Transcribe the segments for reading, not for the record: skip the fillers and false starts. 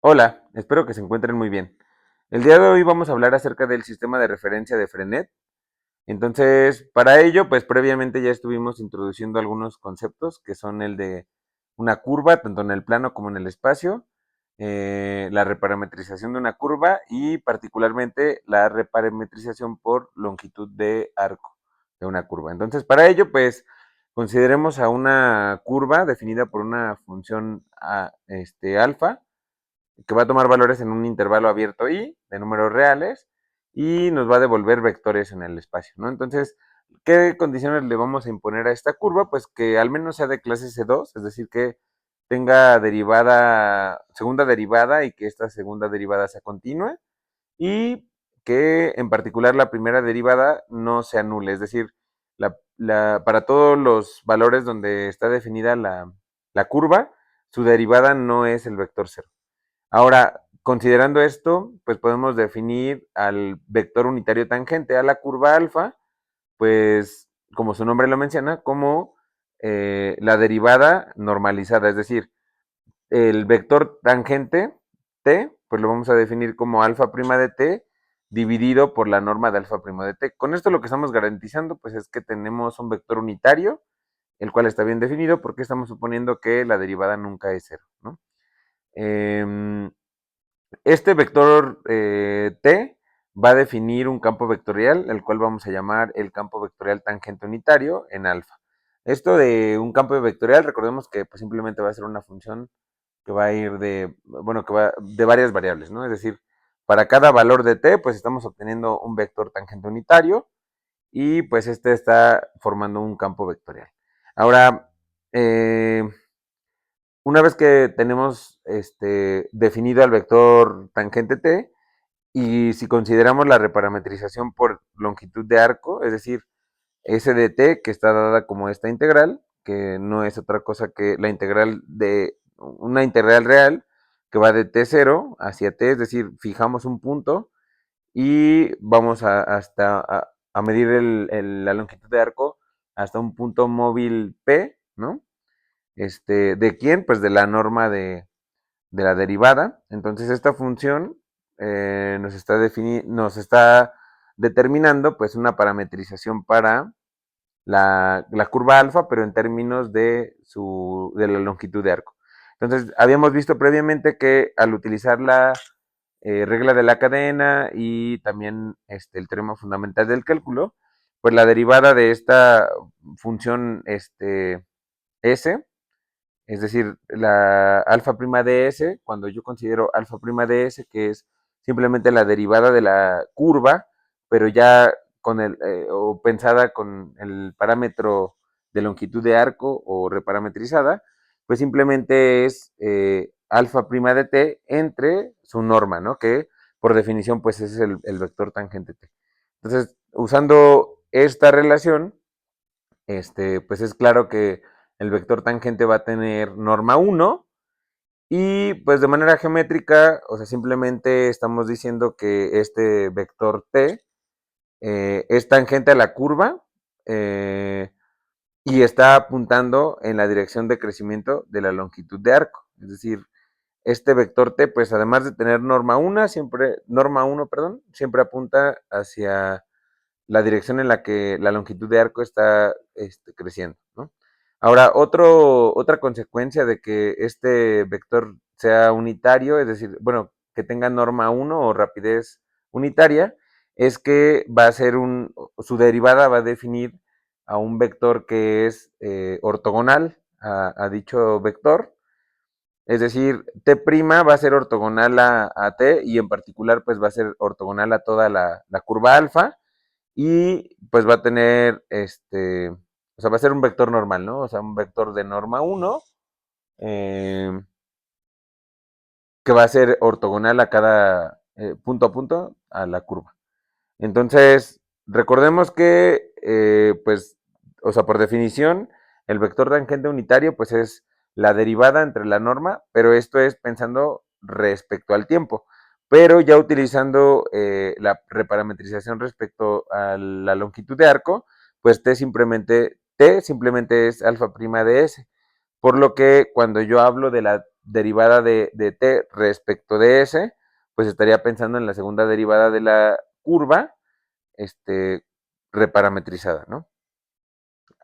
Hola, espero que se encuentren muy bien. El día de hoy vamos a hablar acerca del sistema de referencia de Frenet. Entonces, para ello, pues previamente ya estuvimos introduciendo algunos conceptos que son el de una curva, tanto en el plano como en el espacio, la reparametrización de una curva y particularmente la reparametrización por longitud de arco de una curva. Entonces, para ello, pues consideremos a una curva definida por una función alfa que va a tomar valores en un intervalo abierto i de números reales y nos va a devolver vectores en el espacio, ¿no? Entonces, ¿qué condiciones le vamos a imponer a esta curva? Pues que al menos sea de clase C2, es decir, que tenga segunda derivada y que esta segunda derivada sea continua y que en particular la primera derivada no se anule, es decir, para todos los valores donde está definida la curva, su derivada no es el vector cero. Ahora, considerando esto, pues podemos definir al vector unitario tangente a la curva alfa, pues como su nombre lo menciona, como la derivada normalizada, es decir, el vector tangente t, pues lo vamos a definir como alfa prima de t dividido por la norma de alfa prima de t. Con esto lo que estamos garantizando, pues es que tenemos un vector unitario, el cual está bien definido porque estamos suponiendo que la derivada nunca es cero, ¿no? Este vector t va a definir un campo vectorial, el cual vamos a llamar el campo vectorial tangente unitario en alfa. Esto de un campo vectorial, recordemos que pues, simplemente va a ser una función que va a ir que va de varias variables, ¿no? Es decir, para cada valor de t, pues estamos obteniendo un vector tangente unitario y pues este está formando un campo vectorial. Ahora, una vez que tenemos definido al vector tangente t, y si consideramos la reparametrización por longitud de arco, es decir, S de t, que está dada como esta integral, que no es otra cosa que la integral de una integral real que va de t0 hacia t, es decir, fijamos un punto y vamos a medir la longitud de arco hasta un punto móvil P, ¿no? ¿De quién? Pues de la norma de la derivada. Entonces esta función nos está determinando pues una parametrización para la curva alfa, pero en términos de la longitud de arco. Entonces habíamos visto previamente que al utilizar la regla de la cadena y también el teorema fundamental del cálculo, pues la derivada de esta función S, es decir, la alfa prima de S, cuando yo considero alfa prima de S, que es simplemente la derivada de la curva, pero ya o pensada con el parámetro de longitud de arco o reparametrizada, pues simplemente es alfa prima de t entre su norma, ¿no? Que por definición, pues ese es el vector tangente t. Entonces, usando esta relación, pues es claro que el vector tangente va a tener norma 1 y pues de manera geométrica, o sea, simplemente estamos diciendo que este vector t es tangente a la curva y está apuntando en la dirección de crecimiento de la longitud de arco. Es decir, este vector t, pues además de tener norma 1, perdón, siempre apunta hacia la dirección en la que la longitud de arco está creciendo, ¿no? Ahora, otra consecuencia de que este vector sea unitario, es decir, bueno, que tenga norma 1 o rapidez unitaria, es que su derivada va a definir a un vector que es ortogonal a dicho vector, es decir, t' va a ser ortogonal a t y en particular pues va a ser ortogonal a toda la curva alfa, y pues va a tener o sea, va a ser un vector normal, ¿no? O sea, un vector de norma 1 eh, que va a ser ortogonal a cada punto a punto a la curva. Entonces, recordemos que, pues, o sea, por definición, el vector tangente unitario, pues es la derivada entre la norma, pero esto es pensando respecto al tiempo. Pero ya utilizando la reparametrización respecto a la longitud de arco, pues t simplemente es alfa prima de s. Por lo que cuando yo hablo de la derivada de t respecto de s, pues estaría pensando en la segunda derivada de la curva, reparametrizada, ¿no?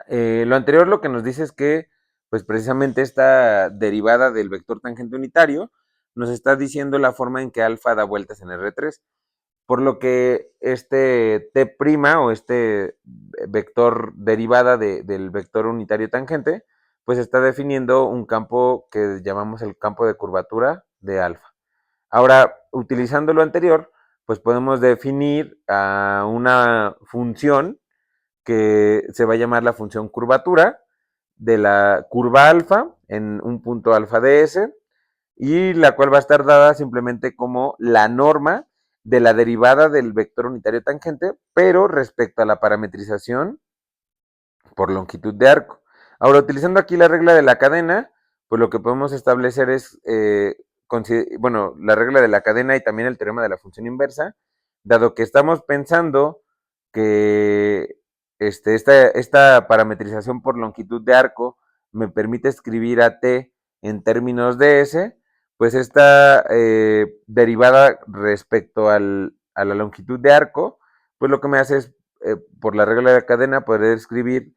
Lo anterior lo que nos dice es que, pues precisamente esta derivada del vector tangente unitario nos está diciendo la forma en que alfa da vueltas en R3, por lo que este t' o este vector derivada del vector unitario tangente, pues está definiendo un campo que llamamos el campo de curvatura de alfa. Ahora, utilizando lo anterior, pues podemos definir a una función que se va a llamar la función curvatura de la curva alfa en un punto alfa de S, y la cual va a estar dada simplemente como la norma de la derivada del vector unitario tangente, pero respecto a la parametrización por longitud de arco. Ahora, utilizando aquí la regla de la cadena, pues lo que podemos establecer es, bueno, la regla de la cadena y también el teorema de la función inversa, dado que estamos pensando que esta parametrización por longitud de arco me permite escribir a t en términos de s, pues esta derivada respecto a la longitud de arco, pues lo que me hace es, por la regla de la cadena, poder escribir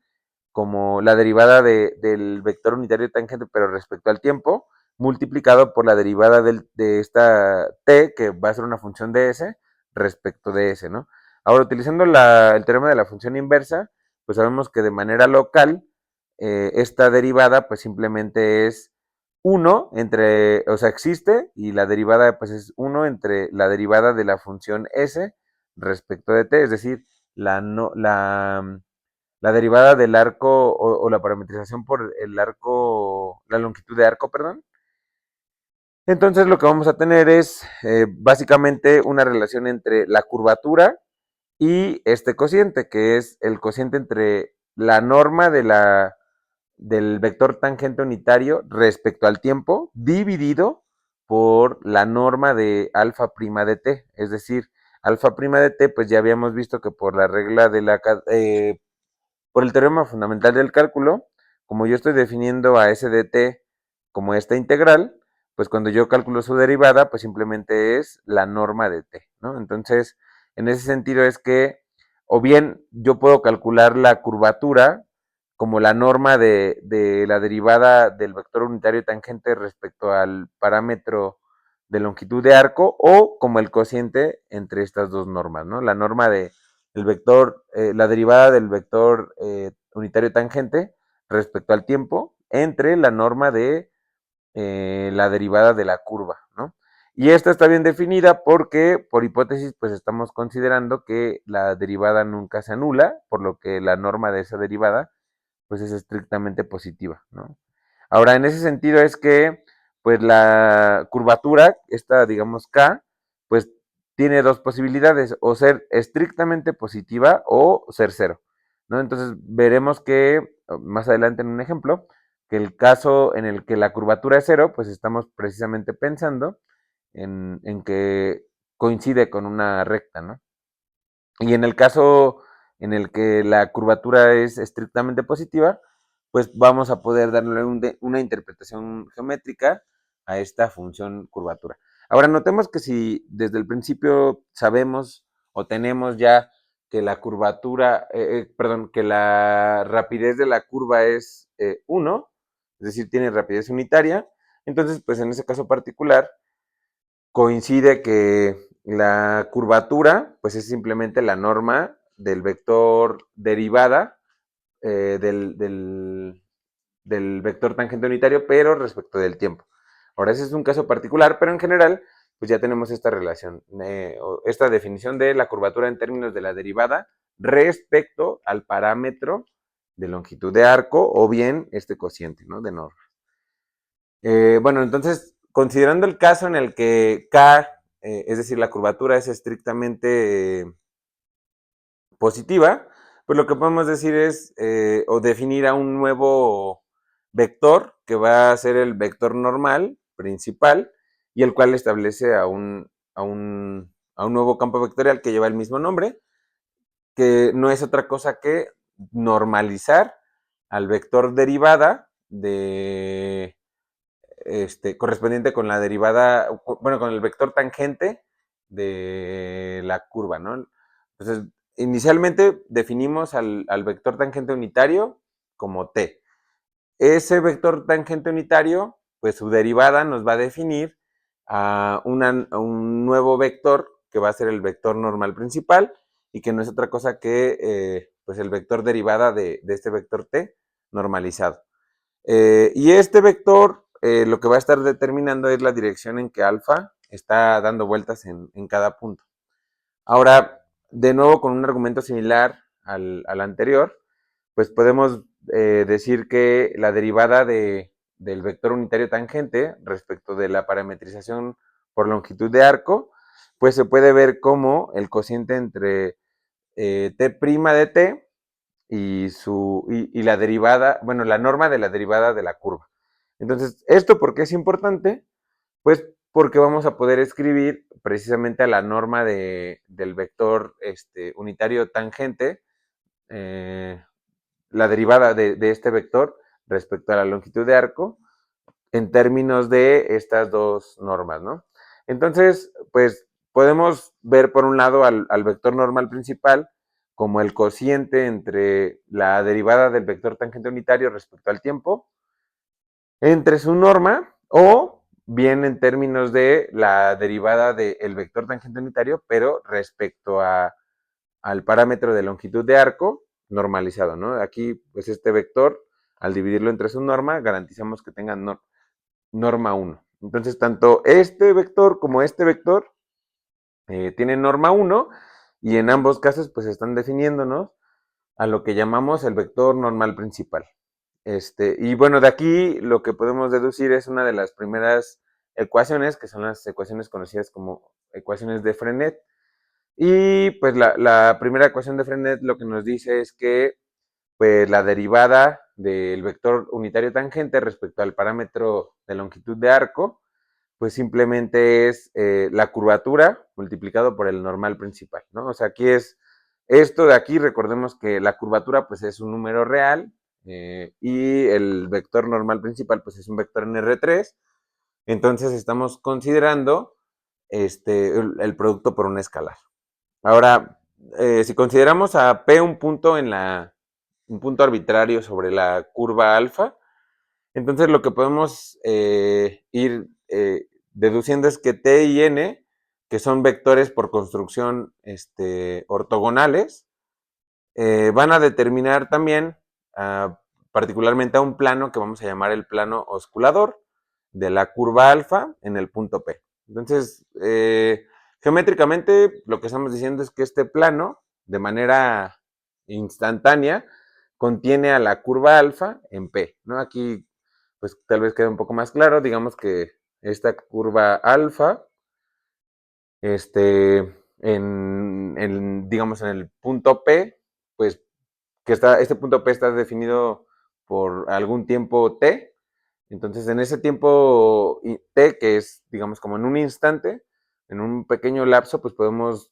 como la derivada del vector unitario tangente, pero respecto al tiempo, multiplicado por la derivada de esta t, que va a ser una función de s, respecto de s, ¿no? Ahora, utilizando el teorema de la función inversa, pues sabemos que de manera local, esta derivada, pues simplemente es 1 entre, o sea, existe, y la derivada, pues es 1 entre la derivada de la función s respecto de t, es decir, la, no, la derivada del arco o la parametrización por el arco, la longitud de arco, perdón. Entonces lo que vamos a tener es básicamente una relación entre la curvatura y este cociente, que es el cociente entre la norma del vector tangente unitario respecto al tiempo, dividido por la norma de alfa prima de t, es decir, alfa prima de t, pues ya habíamos visto que por la regla de la por el teorema fundamental del cálculo, como yo estoy definiendo a s de t como esta integral, pues cuando yo calculo su derivada, pues simplemente es la norma de t, ¿no? Entonces, en ese sentido es que, o bien yo puedo calcular la curvatura como la norma de la derivada del vector unitario tangente respecto al parámetro de longitud de arco, o como el cociente entre estas dos normas, ¿no? La norma de el vector, la derivada del vector unitario tangente respecto al tiempo entre la norma de la derivada de la curva, ¿no? Y esta está bien definida porque, por hipótesis, pues estamos considerando que la derivada nunca se anula, por lo que la norma de esa derivada, pues es estrictamente positiva, ¿no? Ahora, en ese sentido es que, pues la curvatura, esta, digamos, K, pues tiene dos posibilidades, o ser estrictamente positiva o ser cero, ¿no? Entonces, veremos que, más adelante en un ejemplo, que el caso en el que la curvatura es cero, pues estamos precisamente pensando en que coincide con una recta, ¿no? Y en el caso en el que la curvatura es estrictamente positiva, pues vamos a poder darle una interpretación geométrica a esta función curvatura. Ahora, notemos que si desde el principio sabemos o tenemos ya que la curvatura, perdón, que la rapidez de la curva es 1, es decir, tiene rapidez unitaria, entonces, pues en ese caso particular, coincide que la curvatura, pues es simplemente la norma del vector derivada del vector tangente unitario, pero respecto del tiempo. Ahora, ese es un caso particular, pero en general, pues ya tenemos esta relación, esta definición de la curvatura en términos de la derivada respecto al parámetro de longitud de arco o bien este cociente, ¿no? De norma. Bueno, entonces, considerando el caso en el que K, es decir, la curvatura es estrictamente positiva, pues lo que podemos decir es, o definir a un nuevo vector, que va a ser el vector normal principal, y el cual establece a un nuevo campo vectorial que lleva el mismo nombre, que no es otra cosa que normalizar al vector derivada correspondiente con la derivada, bueno, con el vector tangente de la curva, ¿no? Entonces, inicialmente definimos al vector tangente unitario como t. Ese vector tangente unitario, pues su derivada nos va a definir a un nuevo vector que va a ser el vector normal principal y que no es otra cosa que pues el vector derivada de este vector t normalizado. Y este vector lo que va a estar determinando es la dirección en que alfa está dando vueltas en cada punto. Ahora, de nuevo con un argumento similar al anterior, pues podemos decir que la derivada del vector unitario tangente respecto de la parametrización por longitud de arco, pues se puede ver como el cociente entre t' de t y la derivada, bueno, la norma de la derivada de la curva. Entonces, ¿esto por qué es importante? Pues porque vamos a poder escribir precisamente a la norma del vector unitario tangente, la derivada de este vector respecto a la longitud de arco en términos de estas dos normas, ¿no? Entonces, pues podemos ver por un lado al vector normal principal como el cociente entre la derivada del vector tangente unitario respecto al tiempo, entre su norma, o bien en términos de la derivada del vector tangente unitario, pero respecto al parámetro de longitud de arco normalizado, ¿no? Aquí, pues este vector, al dividirlo entre su norma, garantizamos que tenga norma 1. Entonces, tanto este vector como este vector tienen norma 1 y en ambos casos, pues están definiéndonos a lo que llamamos el vector normal principal. Y bueno, de aquí lo que podemos deducir es una de las primeras ecuaciones, que son las ecuaciones conocidas como ecuaciones de Frenet. Y pues la primera ecuación de Frenet lo que nos dice es que pues la derivada del vector unitario tangente respecto al parámetro de longitud de arco, pues simplemente es la curvatura multiplicado por el normal principal, ¿no? O sea, aquí es esto de aquí, recordemos que la curvatura pues es un número real y el vector normal principal pues es un vector en R3, entonces estamos considerando el producto por un escalar. Ahora, si consideramos a P un punto arbitrario sobre la curva alfa, entonces lo que podemos ir deduciendo es que T y N, que son vectores por construcción ortogonales, van a determinar también particularmente a un plano que vamos a llamar el plano osculador de la curva alfa en el punto P. Entonces, geométricamente lo que estamos diciendo es que este plano, de manera instantánea, contiene a la curva alfa en P, ¿no? Aquí, pues tal vez quede un poco más claro, digamos que esta curva alfa, digamos, en el punto P, pues este punto P está definido por algún tiempo T. Entonces, en ese tiempo T, que es, digamos, como en un instante, en un pequeño lapso, pues podemos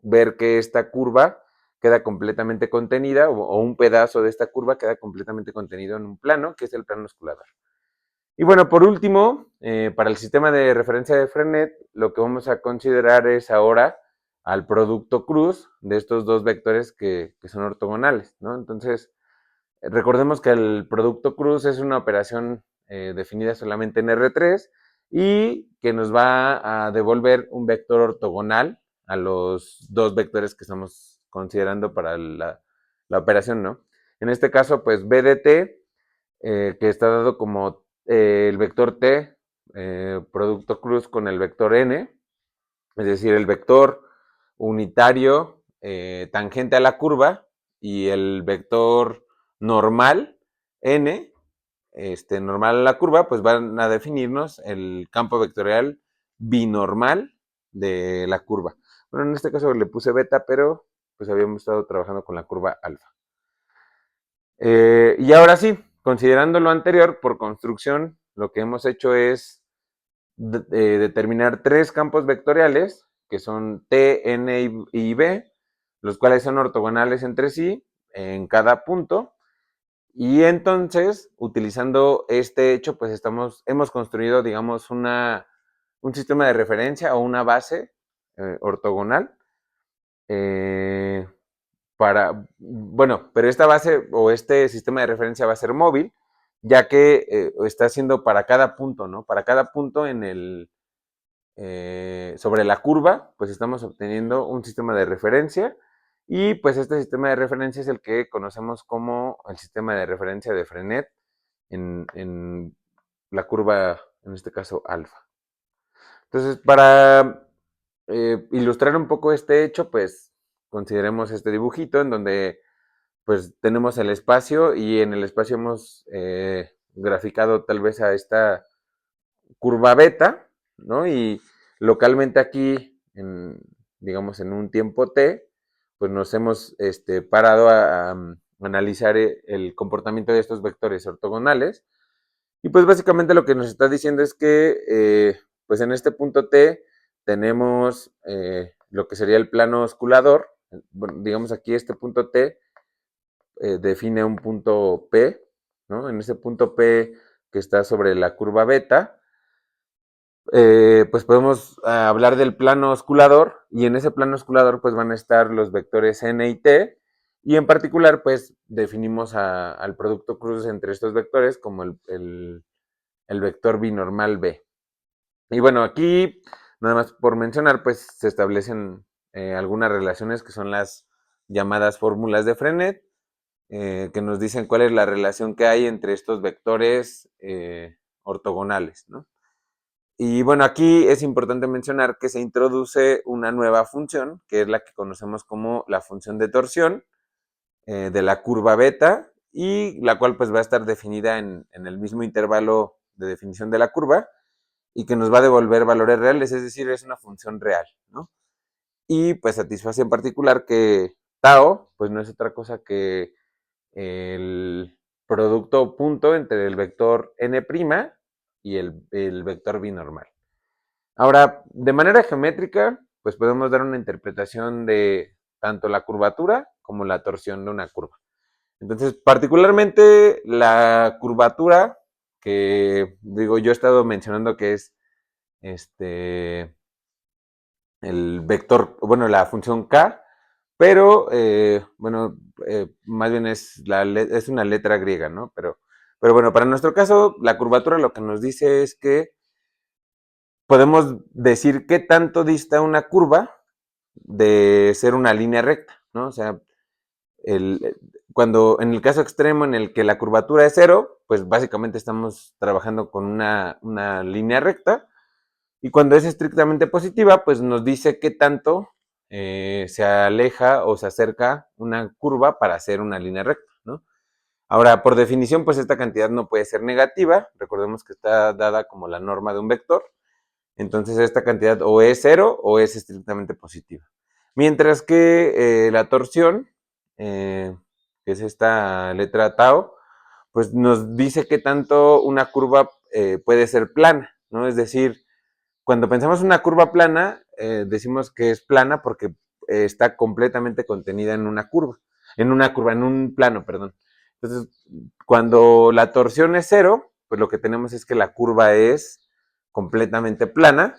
ver que esta curva queda completamente contenida, o un pedazo de esta curva queda completamente contenido en un plano, que es el plano osculador. Y bueno, por último, para el sistema de referencia de Frenet, lo que vamos a considerar es ahora al producto cruz de estos dos vectores que son ortogonales, ¿no? Entonces, recordemos que el producto cruz es una operación definida solamente en R3 y que nos va a devolver un vector ortogonal a los dos vectores que estamos considerando para la operación, ¿no? En este caso, pues B de t, que está dado como el vector t, producto cruz con el vector n, es decir, el vector unitario tangente a la curva y el vector normal n, normal a la curva, pues van a definirnos el campo vectorial binormal de la curva. Bueno, en este caso le puse beta, pero pues habíamos estado trabajando con la curva alfa. Y ahora sí, considerando lo anterior, por construcción, lo que hemos hecho es determinar tres campos vectoriales, que son T, N y B, los cuales son ortogonales entre sí en cada punto, Y entonces, utilizando este hecho, pues hemos construido, digamos, un sistema de referencia o una base ortogonal eh, pero esta base o este sistema de referencia va a ser móvil, ya que está haciendo para cada punto, ¿no? Para cada punto sobre la curva, pues estamos obteniendo un sistema de referencia y pues este sistema de referencia es el que conocemos como el sistema de referencia de Frenet en la curva, en este caso alfa. Entonces, para ilustrar un poco este hecho, pues consideremos este dibujito en donde pues tenemos el espacio y en el espacio hemos graficado tal vez a esta curva beta, ¿no? Y localmente aquí, digamos, en un tiempo t, pues nos hemos parado a analizar el comportamiento de estos vectores ortogonales. Y pues básicamente lo que nos está diciendo es que, pues en este punto t tenemos lo que sería el plano osculador. Bueno, digamos aquí este punto t define un punto P, ¿no? En ese punto P que está sobre la curva beta, pues podemos hablar del plano osculador y en ese plano osculador pues van a estar los vectores n y t y en particular pues definimos al producto cruz entre estos vectores como el vector binormal b. Y bueno, aquí nada más por mencionar pues se establecen algunas relaciones que son las llamadas fórmulas de Frenet, que nos dicen cuál es la relación que hay entre estos vectores ortogonales, ¿no? Y bueno, aquí es importante mencionar que se introduce una nueva función, que es la que conocemos como la función de torsión de la curva beta, y la cual pues va a estar definida en el mismo intervalo de definición de la curva, y que nos va a devolver valores reales, es decir, es una función real, ¿no? Y pues satisface en particular que tau, pues no es otra cosa que el producto punto entre el vector n' y el vector binormal. Ahora, de manera geométrica, pues podemos dar una interpretación de tanto la curvatura como la torsión de una curva. Entonces, particularmente la curvatura, que digo, yo he estado mencionando que es el vector, bueno, la función k, pero bueno, más bien es una letra griega, ¿no? Pero bueno, para nuestro caso, la curvatura lo que nos dice es que podemos decir qué tanto dista una curva de ser una línea recta, ¿no? O sea, cuando en el caso extremo en el que la curvatura es cero, pues básicamente estamos trabajando con una línea recta. Y cuando es estrictamente positiva, pues nos dice qué tanto se aleja o se acerca una curva para hacer una línea recta, ¿no? Ahora, por definición, pues esta cantidad no puede ser negativa. Recordemos que está dada como la norma de un vector. Entonces esta cantidad o es cero o es estrictamente positiva. Mientras que la torsión, que es esta letra tau, pues nos dice qué tanto una curva puede ser plana, ¿no? Es decir, cuando pensamos en una curva plana, decimos que es plana porque está completamente contenida en un plano, perdón. Entonces, cuando la torsión es cero, pues lo que tenemos es que la curva es completamente plana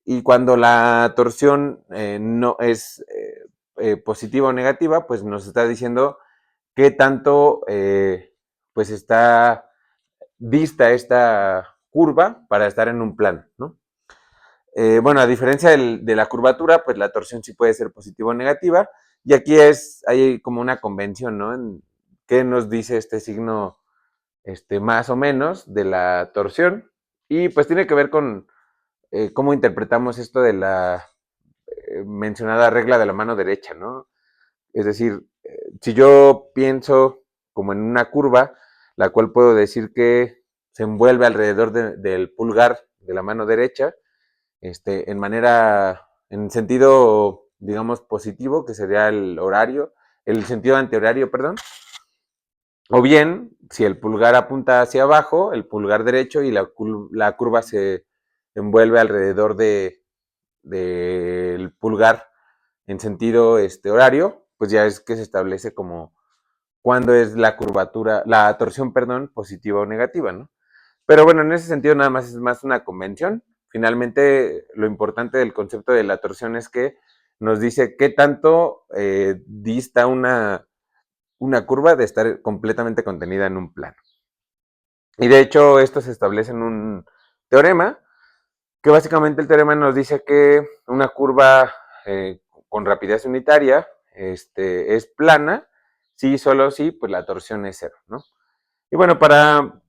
y cuando la torsión no es positiva o negativa, pues nos está diciendo qué tanto pues está vista esta curva para estar en un plano, ¿no? Bueno, a diferencia de la curvatura, pues la torsión sí puede ser positiva o negativa. Y aquí hay como una convención, ¿no? ¿Qué nos dice este signo más o menos de la torsión? Y pues tiene que ver con cómo interpretamos esto de la mencionada regla de la mano derecha, ¿no? Es decir, si yo pienso como en una curva, la cual puedo decir que se envuelve alrededor del pulgar de la mano derecha, en sentido, digamos, positivo, que sería el sentido antihorario, perdón. O bien, si el pulgar apunta hacia abajo, el pulgar derecho y la curva se envuelve alrededor del pulgar en sentido horario, pues ya es que se establece como cuándo es la curvatura, la torsión, perdón, positiva o negativa, ¿no? Pero bueno, en ese sentido nada más es más una convención. Finalmente, lo importante del concepto de la torsión es que nos dice qué tanto dista una curva de estar completamente contenida en un plano. Y de hecho, esto se establece en un teorema, que básicamente el teorema nos dice que una curva con rapidez unitaria es plana, si solo si pues la torsión es cero, ¿no? Y bueno, para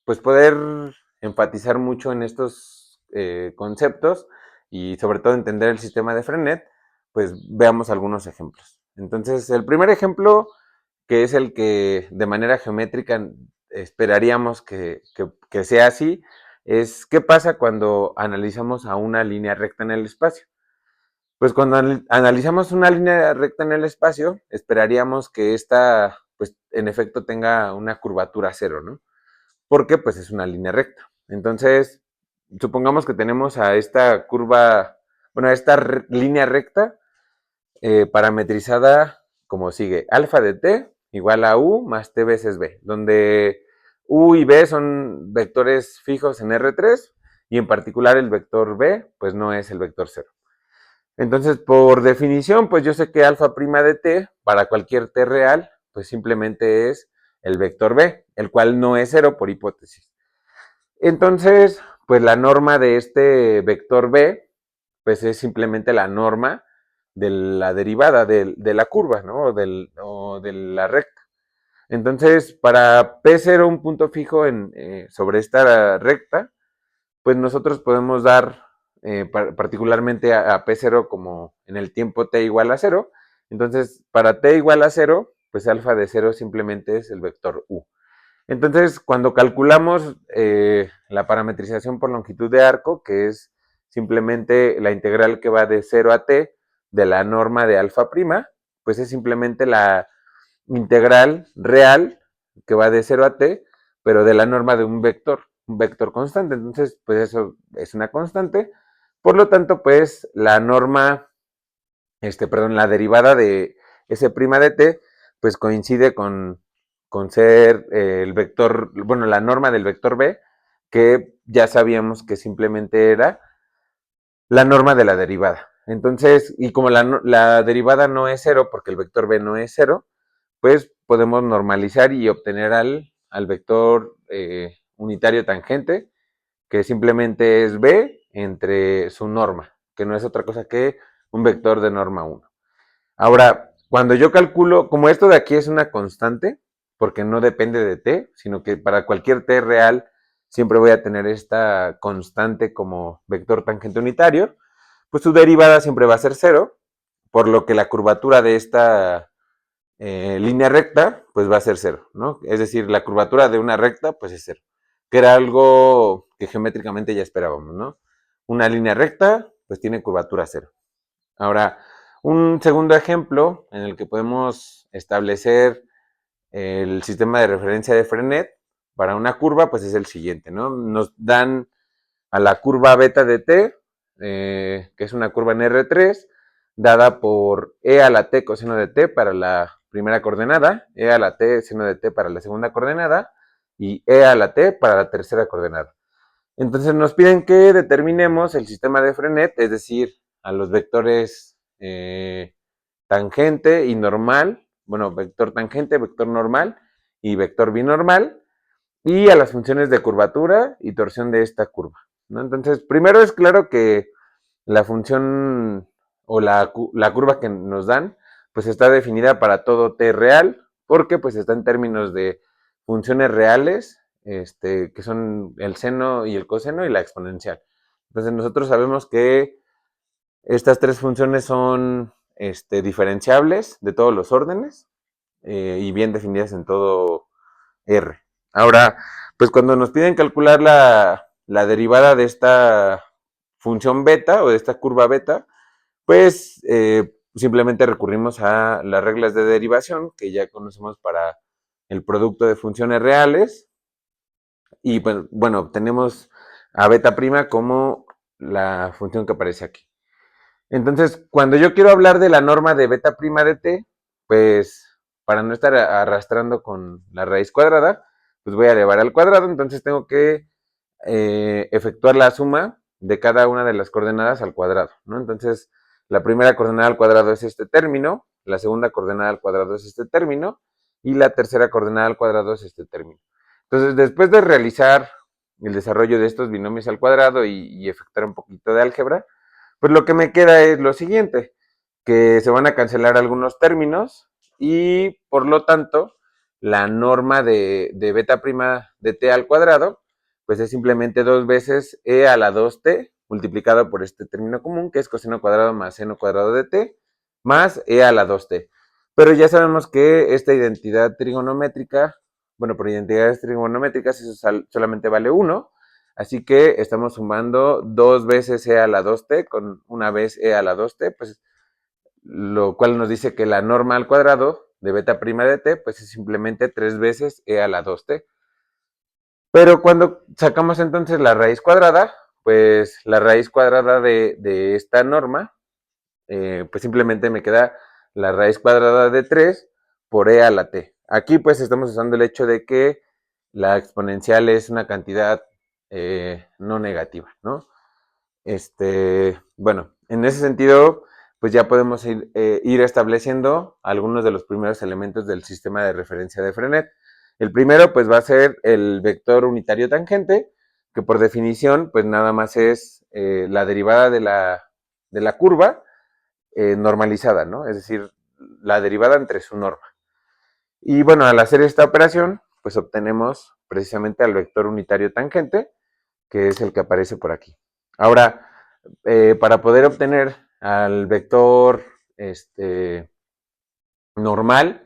pues poder enfatizar mucho en estos conceptos y sobre todo entender el sistema de Frenet, pues veamos algunos ejemplos. Entonces, el primer ejemplo, que es el que de manera geométrica esperaríamos que sea así, es qué pasa cuando analizamos a una línea recta en el espacio. Pues cuando analizamos una línea recta en el espacio, esperaríamos que esta, pues en efecto, tenga una curvatura cero, ¿no? Porque pues es una línea recta. Entonces, supongamos que tenemos a esta curva, bueno, a esta línea recta parametrizada como sigue: alfa de t igual a u más t veces b, donde u y b son vectores fijos en R3 y en particular el vector b pues no es el vector cero. Entonces, por definición, pues yo sé que alfa prima de t para cualquier t real pues simplemente es el vector b, el cual no es cero por hipótesis. Entonces, pues la norma de este vector b, pues es simplemente la norma de la derivada de la curva, ¿no? O de la recta. Entonces, para P0, un punto fijo sobre esta recta, pues nosotros podemos dar particularmente a P0 como en el tiempo t igual a 0. Entonces, para t igual a 0, pues alfa de 0 simplemente es el vector u. Entonces, cuando calculamos la parametrización por longitud de arco, que es simplemente la integral que va de 0 a t de la norma de alfa prima, pues es simplemente la integral real que va de 0 a t, pero de la norma de un vector constante. Entonces, pues eso es una constante. Por lo tanto, pues la norma, la derivada de S' de t, pues coincide con ser el vector, bueno, la norma del vector b, que ya sabíamos que simplemente era la norma de la derivada. Entonces, y como la derivada no es cero, porque el vector b no es cero, pues podemos normalizar y obtener al vector unitario tangente, que simplemente es b entre su norma, que no es otra cosa que un vector de norma 1. Ahora, cuando yo calculo, como esto de aquí es una constante, porque no depende de t, sino que para cualquier t real siempre voy a tener esta constante como vector tangente unitario, pues su derivada siempre va a ser cero, por lo que la curvatura de esta línea recta pues va a ser cero, ¿no? Es decir, la curvatura de una recta pues es cero, que era algo que geométricamente ya esperábamos, ¿no? Una línea recta pues tiene curvatura cero. Ahora, un segundo ejemplo en el que podemos establecer el sistema de referencia de Frenet para una curva, pues es el siguiente, ¿no? Nos dan a la curva beta de t, que es una curva en R3, dada por e a la t coseno de t para la primera coordenada, e a la t seno de t para la segunda coordenada y e a la t para la tercera coordenada. Entonces nos piden que determinemos el sistema de Frenet, es decir, a los vectores tangente y normal, bueno, vector tangente, vector normal y vector binormal, y a las funciones de curvatura y torsión de esta curva, ¿no? Entonces, primero es claro que la función o la curva que nos dan, pues está definida para todo t real, porque pues está en términos de funciones reales, que son el seno y el coseno y la exponencial. Entonces nosotros sabemos que estas tres funciones son diferenciables de todos los órdenes y bien definidas en todo R. Ahora, pues cuando nos piden calcular la derivada de esta función beta o de esta curva beta, pues simplemente recurrimos a las reglas de derivación que ya conocemos para el producto de funciones reales y pues, bueno, obtenemos a beta prima como la función que aparece aquí. Entonces, cuando yo quiero hablar de la norma de beta prima de t, pues para no estar arrastrando con la raíz cuadrada, pues voy a elevar al cuadrado, entonces tengo que efectuar la suma de cada una de las coordenadas al cuadrado, ¿no? Entonces, la primera coordenada al cuadrado es este término, la segunda coordenada al cuadrado es este término, y la tercera coordenada al cuadrado es este término. Entonces, después de realizar el desarrollo de estos binomios al cuadrado y efectuar un poquito de álgebra, pues lo que me queda es lo siguiente, que se van a cancelar algunos términos y por lo tanto la norma de beta prima de t al cuadrado pues es simplemente 2 veces e a la 2t multiplicado por este término común que es coseno cuadrado más seno cuadrado de t más e a la 2t. Pero ya sabemos que esta identidad trigonométrica, bueno, por identidades trigonométricas eso solamente vale 1, así que estamos sumando 2 veces e a la 2t con una vez e a la 2t, pues lo cual nos dice que la norma al cuadrado de beta prima de t, pues es simplemente 3 veces e a la 2t. Pero cuando sacamos entonces la raíz cuadrada, pues la raíz cuadrada de esta norma, pues simplemente me queda la raíz cuadrada de 3 por e a la t. Aquí pues estamos usando el hecho de que la exponencial es una cantidad no negativa, ¿no? Bueno, en ese sentido, pues ya podemos ir estableciendo algunos de los primeros elementos del sistema de referencia de Frenet. El primero, pues va a ser el vector unitario tangente, que por definición, pues nada más es la derivada de la curva normalizada, ¿no? Es decir, la derivada entre su norma. Y bueno, al hacer esta operación, pues obtenemos precisamente al vector unitario tangente, que es el que aparece por aquí. Ahora, para poder obtener al vector normal,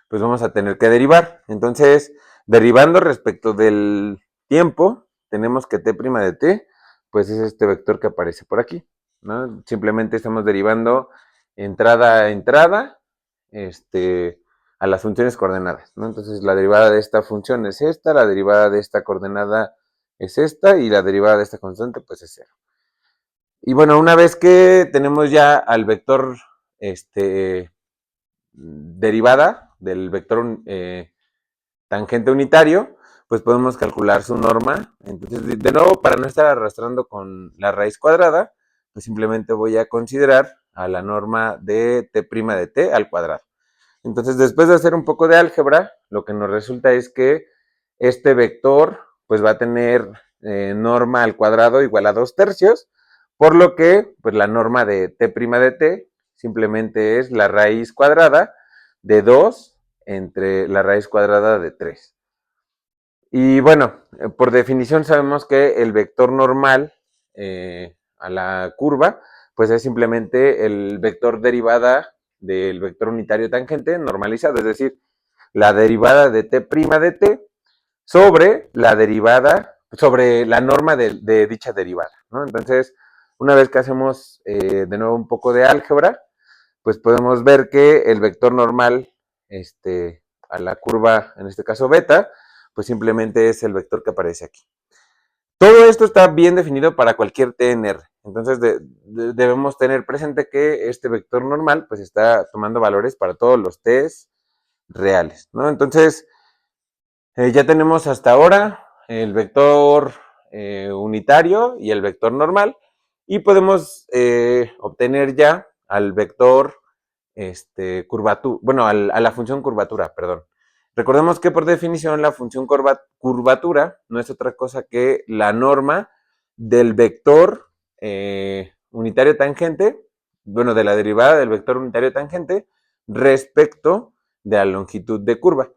pues vamos a tener que derivar. Entonces, derivando respecto del tiempo, tenemos que t' de t, pues es este vector que aparece por aquí, ¿no? Simplemente estamos derivando entrada a entrada, a las funciones coordenadas, ¿no? Entonces, la derivada de esta función es esta, la derivada de esta coordenada es esta, y la derivada de esta constante, pues es 0. Y bueno, una vez que tenemos ya al vector derivada del vector tangente unitario, pues podemos calcular su norma. Entonces, de nuevo, para no estar arrastrando con la raíz cuadrada, pues simplemente voy a considerar a la norma de t' de t al cuadrado. Entonces, después de hacer un poco de álgebra, lo que nos resulta es que este vector pues va a tener norma al cuadrado igual a 2/3, por lo que pues la norma de t' de t simplemente es la raíz cuadrada de 2 entre la raíz cuadrada de 3. Y bueno, por definición sabemos que el vector normal a la curva, pues es simplemente el vector derivada del vector unitario tangente normalizado, es decir, la derivada de t' de t sobre la derivada, sobre la norma de dicha derivada, ¿no? Entonces, una vez que hacemos de nuevo un poco de álgebra, pues podemos ver que el vector normal a la curva, en este caso beta, pues simplemente es el vector que aparece aquí. Todo esto está bien definido para cualquier TNR. Entonces debemos tener presente que este vector normal pues está tomando valores para todos los T's reales, ¿no? Entonces ya tenemos hasta ahora el vector unitario y el vector normal y podemos obtener ya al vector curvatura, bueno, a la función curvatura, perdón. Recordemos que por definición la función curvatura no es otra cosa que la norma del vector unitario tangente, bueno, de la derivada del vector unitario tangente respecto de la longitud de curva,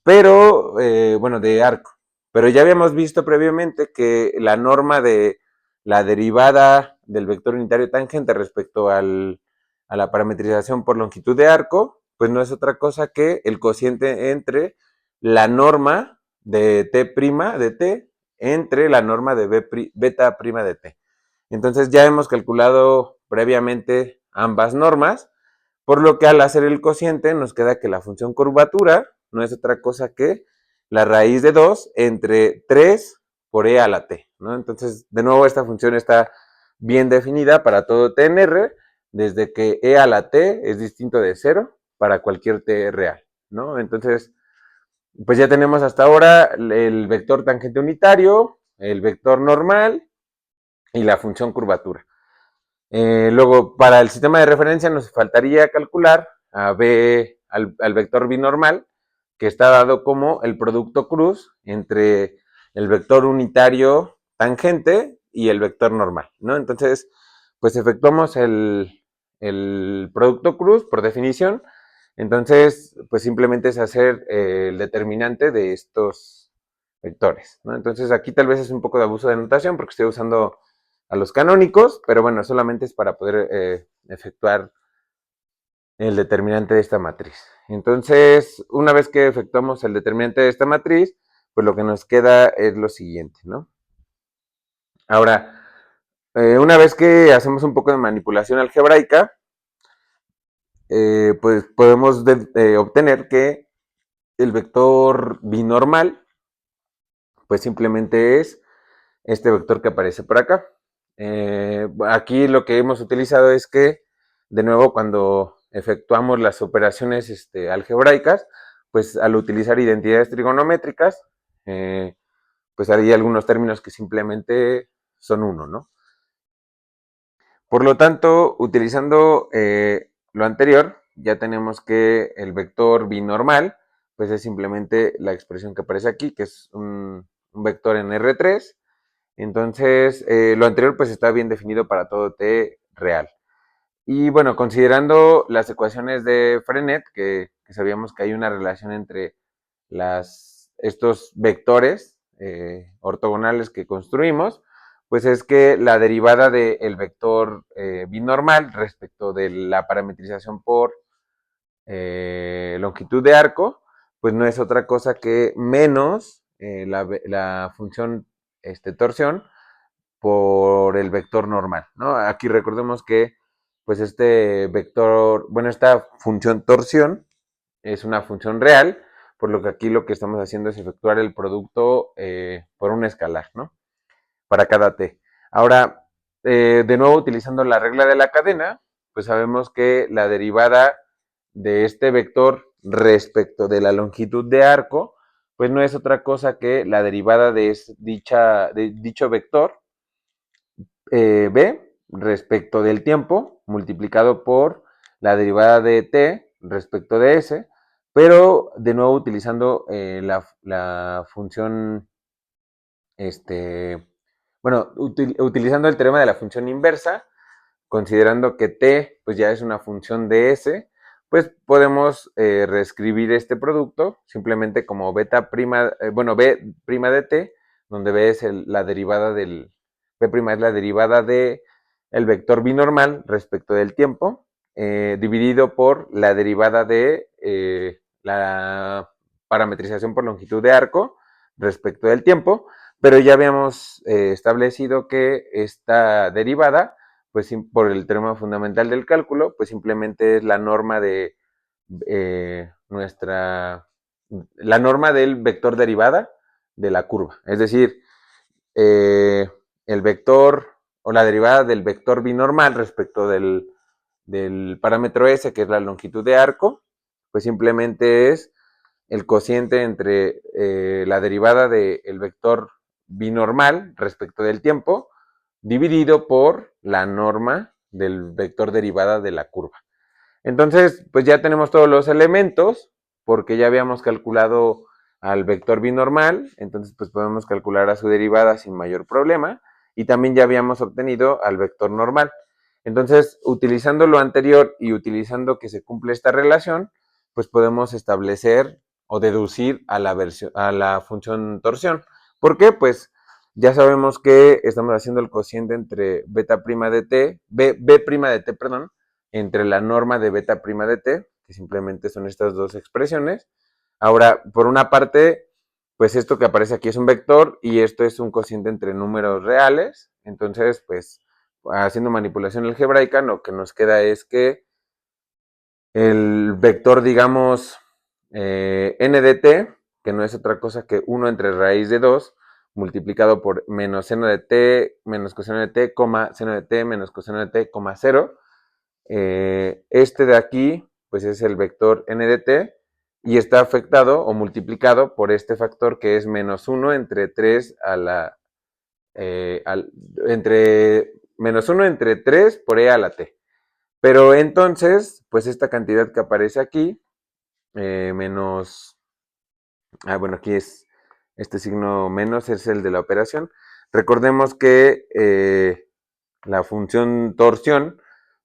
pero, bueno, de arco. Pero ya habíamos visto previamente que la norma de la derivada del vector unitario tangente respecto a la parametrización por longitud de arco, pues no es otra cosa que el cociente entre la norma de t' de t entre la norma de beta prima de t. Entonces ya hemos calculado previamente ambas normas, por lo que al hacer el cociente nos queda que la función curvatura no es otra cosa que la raíz de 2 entre 3 por e a la t, ¿no? Entonces, de nuevo, esta función está bien definida para todo TNR, desde que e a la t es distinto de 0 para cualquier t real, ¿no? Entonces, pues ya tenemos hasta ahora el vector tangente unitario, el vector normal y la función curvatura. Luego, para el sistema de referencia nos faltaría calcular al vector binormal, que está dado como el producto cruz entre el vector unitario tangente y el vector normal, ¿no? Entonces, pues efectuamos el producto cruz por definición. Entonces, pues simplemente es hacer el determinante de estos vectores, ¿no? Entonces, aquí tal vez es un poco de abuso de notación porque estoy usando a los canónicos, pero bueno, solamente es para poder efectuar el determinante de esta matriz. Entonces, una vez que efectuamos el determinante de esta matriz, pues lo que nos queda es lo siguiente, ¿no? Ahora, una vez que hacemos un poco de manipulación algebraica, pues podemos obtener que el vector binormal, pues simplemente es este vector que aparece por acá. Aquí lo que hemos utilizado es que, de nuevo, cuando efectuamos las operaciones algebraicas, pues al utilizar identidades trigonométricas, pues hay algunos términos que simplemente son uno, ¿no? Por lo tanto, utilizando lo anterior, ya tenemos que el vector binormal, pues es simplemente la expresión que aparece aquí, que es un vector en R3. Entonces, lo anterior pues está bien definido para todo t real. Y bueno, considerando las ecuaciones de Frenet, que sabíamos que hay una relación entre estos vectores ortogonales que construimos, pues es que la derivada del vector binormal respecto de la parametrización por longitud de arco, pues no es otra cosa que menos la función torsión por el vector normal, ¿no? Aquí recordemos que pues este vector, bueno, esta función torsión es una función real, por lo que aquí lo que estamos haciendo es efectuar el producto por un escalar, ¿no? Para cada t. Ahora, de nuevo utilizando la regla de la cadena, pues sabemos que la derivada de este vector respecto de la longitud de arco, pues no es otra cosa que la derivada de dicho vector b respecto del tiempo multiplicado por la derivada de t respecto de s, pero de nuevo utilizando la función, bueno, utilizando el teorema de la función inversa, considerando que t pues ya es una función de s, pues podemos reescribir este producto simplemente como beta prima, bueno, b prima de t, donde b es la derivada b prima es la derivada de el vector binormal respecto del tiempo, dividido por la derivada de la parametrización por longitud de arco respecto del tiempo, pero ya habíamos establecido que esta derivada pues por el teorema fundamental del cálculo, pues simplemente es la norma de la norma del vector derivada de la curva. Es decir, el vector o la derivada del vector binormal respecto del parámetro S, que es la longitud de arco, pues simplemente es el cociente entre la derivada del vector binormal respecto del tiempo dividido por la norma del vector derivada de la curva. Entonces, pues ya tenemos todos los elementos, porque ya habíamos calculado al vector binormal, entonces pues podemos calcular a su derivada sin mayor problema, y también ya habíamos obtenido al vector normal. Entonces, utilizando lo anterior y utilizando que se cumple esta relación, pues podemos establecer o deducir a la función torsión. ¿Por qué? Pues ya sabemos que estamos haciendo el cociente entre beta prima de t, b prima de t, perdón, entre la norma de beta prima de t, que simplemente son estas dos expresiones. Ahora, por una parte, pues esto que aparece aquí es un vector y esto es un cociente entre números reales. Entonces, pues haciendo manipulación algebraica, lo que nos queda es que el vector, digamos, n de t, que no es otra cosa que 1 entre raíz de 2, multiplicado por menos seno de t, menos coseno de t, seno de t, menos coseno de t, 0. Este de aquí, pues es el vector n de t, y está afectado o multiplicado por este factor que es -1 entre 3 a la entre -1 entre 3 por e a la t. Pero entonces, pues esta cantidad que aparece aquí, menos, bueno, aquí es este signo menos, es el de la operación. Recordemos que la función torsión,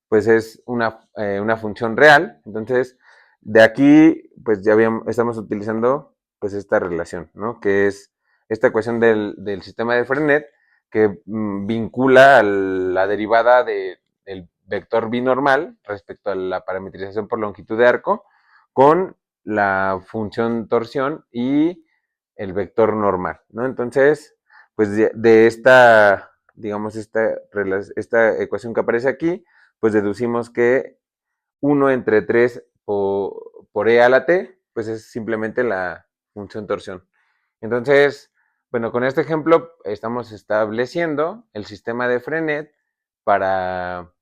pues es una función real. Entonces, de aquí, pues ya estamos utilizando pues esta relación, ¿no? Que es esta ecuación del sistema de Frenet que vincula a la derivada del vector binormal respecto a la parametrización por longitud de arco con la función torsión y el vector normal, ¿no? Entonces, pues de esta, digamos, esta ecuación que aparece aquí, pues deducimos que 1 entre 3 por e a la t, pues es simplemente la función torsión. Entonces, bueno, con este ejemplo estamos estableciendo el sistema de Frenet para,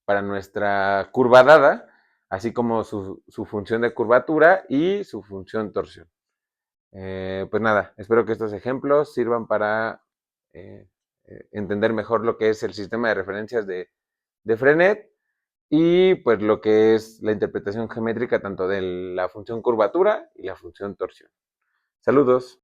para nuestra curva dada, así como su función de curvatura y su función torsión. Pues nada, espero que estos ejemplos sirvan para eh, entender mejor lo que es el sistema de referencias de Frenet y pues lo que es la interpretación geométrica tanto de la función curvatura y la función torsión. Saludos.